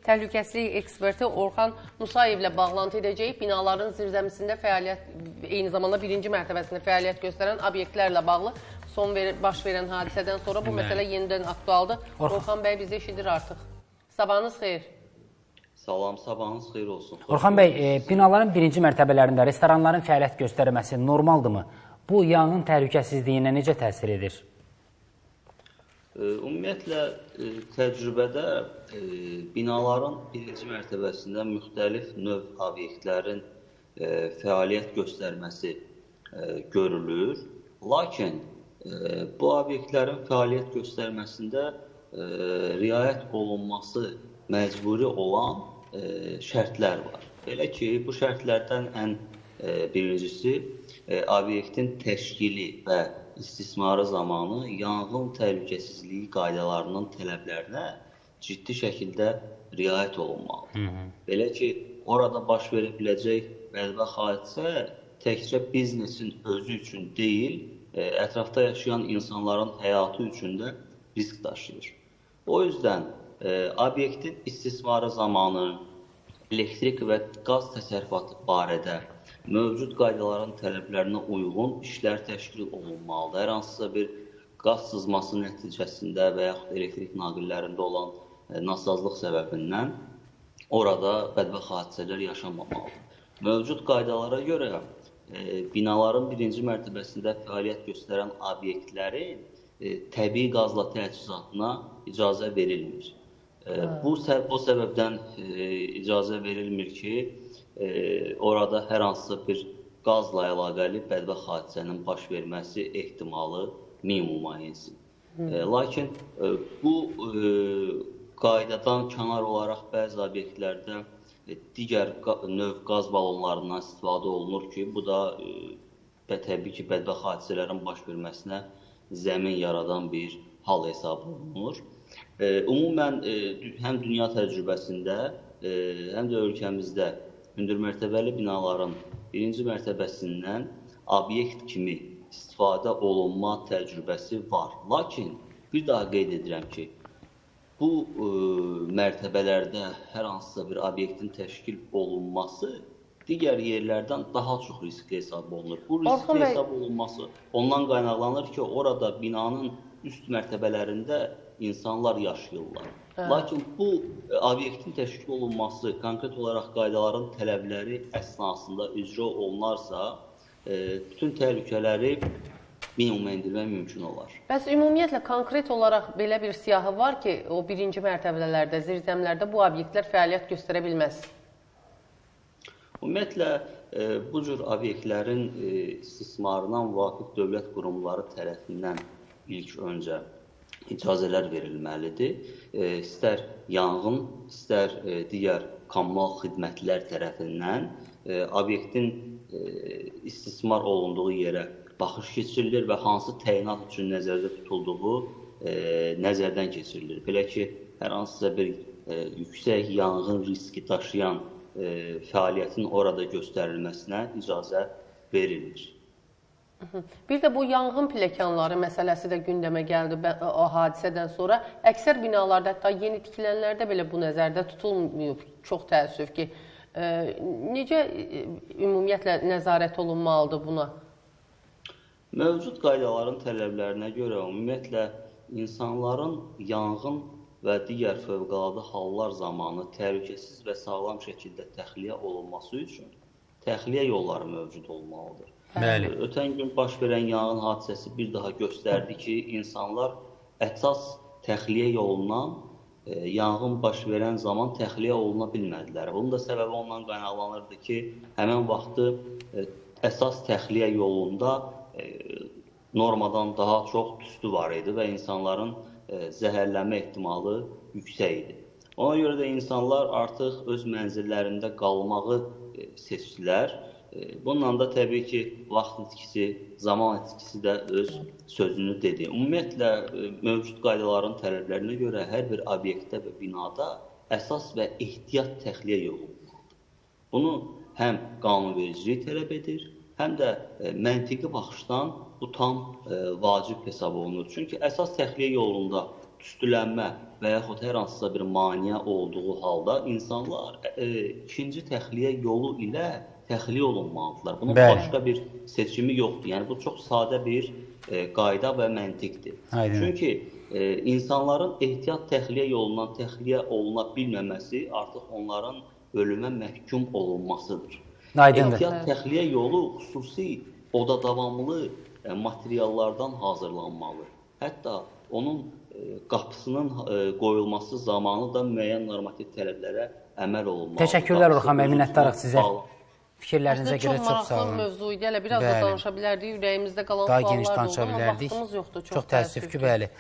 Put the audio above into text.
Təhlükəsizlik eksperti Orxan Musayevlə bağlantı edəcəyik. Binaların zirzəmisində fəaliyyət, eyni zamanda birinci mərtəbəsində fəaliyyət göstərən obyektlərlə bağlı baş verən hadisədən sonra bu məsələ yenidən aktualdır. Orxan bəy bizi eşidir artıq. Sabahınız xeyir. Salam, sabahınız xeyir olsun. Orxan bəy, binaların birinci mərtəbələrində restoranların fəaliyyət göstərməsi normaldırmı? Bu, yanğın təhlükəsizliyinə necə təsir edir? Ümumiyyətlə, təcrübədə binaların birinci mərtəbəsində müxtəlif növ obyektlərin fəaliyyət göstərməsi görülür. Lakin bu obyektlərin fəaliyyət göstərməsində riayət olunması məcburi olan şərtlər var. Belə ki, bu şərtlərdən ən birincisi obyektin təşkili və istismarı zamanı yanğın təhlükəsizliyi qaydalarının tələblərinə ciddi şəkildə riayət olunmalıdır. Belə ki, orada baş verə biləcək bədbəxt hadisə təkcə biznesin özü üçün deyil, ətrafda yaşayan insanların həyatı üçün də risk daşıyır. O yüzdən obyektin istismarı zamanı elektrik və qaz təsərrüfatı barədə mövcud qaydaların tələblərinə uyğun işlər təşkil olunmalıdır. Hər hansısa bir qaz sızması nəticəsində və yaxud elektrik naqillərində olan nasazlıq səbəbindən orada bədbəxt hadisələr yaşanmamalıdır. Mövcud qaydalara görə binaların birinci mərtəbəsində fəaliyyət göstərən obyektlərin təbii qazla təchizatına icazə verilmir. Bu səbəbdən icazə verilmir ki, orada hər hansısa bir qazla əlaqəli bədbəxt hadisənin baş verməsi ehtimalı minimuma ensin. Lakin bu qaydadan kənar olaraq bəzi obyektlərdə digər növ qaz balonlarından istifadə olunur ki, bu da təbii ki, bədbəxt hadisələrin baş verməsinə zəmin yaradan bir hal hesab olunur. Ümumən, həm dünya təcrübəsində, həm də ölkəmizdə hündürmərtəbəli binaların birinci mərtəbəsindən obyekt kimi istifadə olunma təcrübəsi var. Lakin bir daha qeyd edirəm ki, bu mərtəbələrdə hər hansısa bir obyektin təşkil olunması digər yerlərdən daha çox riskli hesab olunur. Bu riskli hesab olunması ondan qaynaqlanır ki, orada binanın üst mərtəbələrində insanlar yaşayırlar. Lakin bu obyektin təşkil olunması konkret olaraq qaydaların tələbləri əsnasında icra olunarsa, bütün təhlükələri minimuma endirmək mümkün olar. Bəs ümumiyyətlə konkret olaraq belə bir siyahı var ki, o birinci mərtəbələrdə, zirzəmlərdə bu obyektlər fəaliyyət göstərə bilməz? Ümumiyyətlə, bu cür obyektlərin istismarına müvafiq dövlət qurumları tərəfindən ilk öncə icazələr verilməlidir. İstər yanğın, istər digər kommunal xidmətlər tərəfindən obyektin istismar olunduğu yerə baxış keçirilir və hansı təyinat üçün nəzərdə tutulduğu nəzərdən keçirilir. Belə ki, hər hansısa bir yüksək yanğın riski daşıyan fəaliyyətin orada göstərilməsinə icazə verilir. Bir də bu yanğın pilləkənləri məsələsi də gündəmə gəldi o hadisədən sonra. Əksər binalarda, hətta yeni tikilənlərdə belə bu nəzərdə tutulmuyub. Çox təəssüf ki, necə ümumiyyətlə nəzarət olunmalıdır buna? Mövcud qaydaların tələblərinə görə ümumiyyətlə insanların yanğın və digər fövqəladə hallar zamanı təhlükəsiz və sağlam şəkildə təxliyə olunması üçün təxliyə yolları mövcud olmalıdır. Ötən gün baş verən yanğın hadisəsi bir daha göstərdi ki, insanlar əsas təxliyə yolundan yanğın baş verən zaman təxliyə oluna bilmədilər. Bunun da səbəbi ondan qaynaqlanırdı ki, həmən vaxtı əsas təxliyə yolunda normadan daha çox tüstü var idi və insanların zəhərlənmə ehtimalı yüksək idi. Ona görə də insanlar artıq öz mənzillərində qalmağı seçdilər. Bununla da təbii ki, vaxt itkisi, zaman itkisi də öz sözünü dedi. Ümumiyyətlə, mövcud qaydaların tələblərinə görə hər bir obyektdə və binada əsas və ehtiyat təxliyə yolu olmalıdır. Bunu həm qanunvericilik tələb edir, həm də məntiqi baxışdan bu tam vacib hesab olunur. Çünki əsas təxliyə yolunda tüstülənmə və yaxud hər hansısa bir maneə olduğu halda insanlar ikinci təxliyə yolu ilə təxliyə olunmalıdırlar. Bunun başqa bir seçimi yoxdur. Yəni bu çox sadə bir qayda və məntiqdir. Çünki insanların ehtiyat təxliyə yolundan təxliyə oluna bilməməsi artıq onların ölümə məhkum olunmasıdır. Ehtiyat təxliyə yolu xüsusi oda davamlı materiallardan hazırlanmalı. Hətta onun qapısının qoyulması zamanı da müəyyən normativ tələblərə əməl olunmalıdır. Təşəkkürlər Orxan bəy, minnətdarıq sizə. Fikirlərinizə görə çox sağ olun. Çox maraqlı mövzu idi. Hələ biraz da danışa bilərdik. Ürəyimizdə qalan suallar da oldu, amma vaxtımız yoxdur. Çox təəssüf ki, bəli.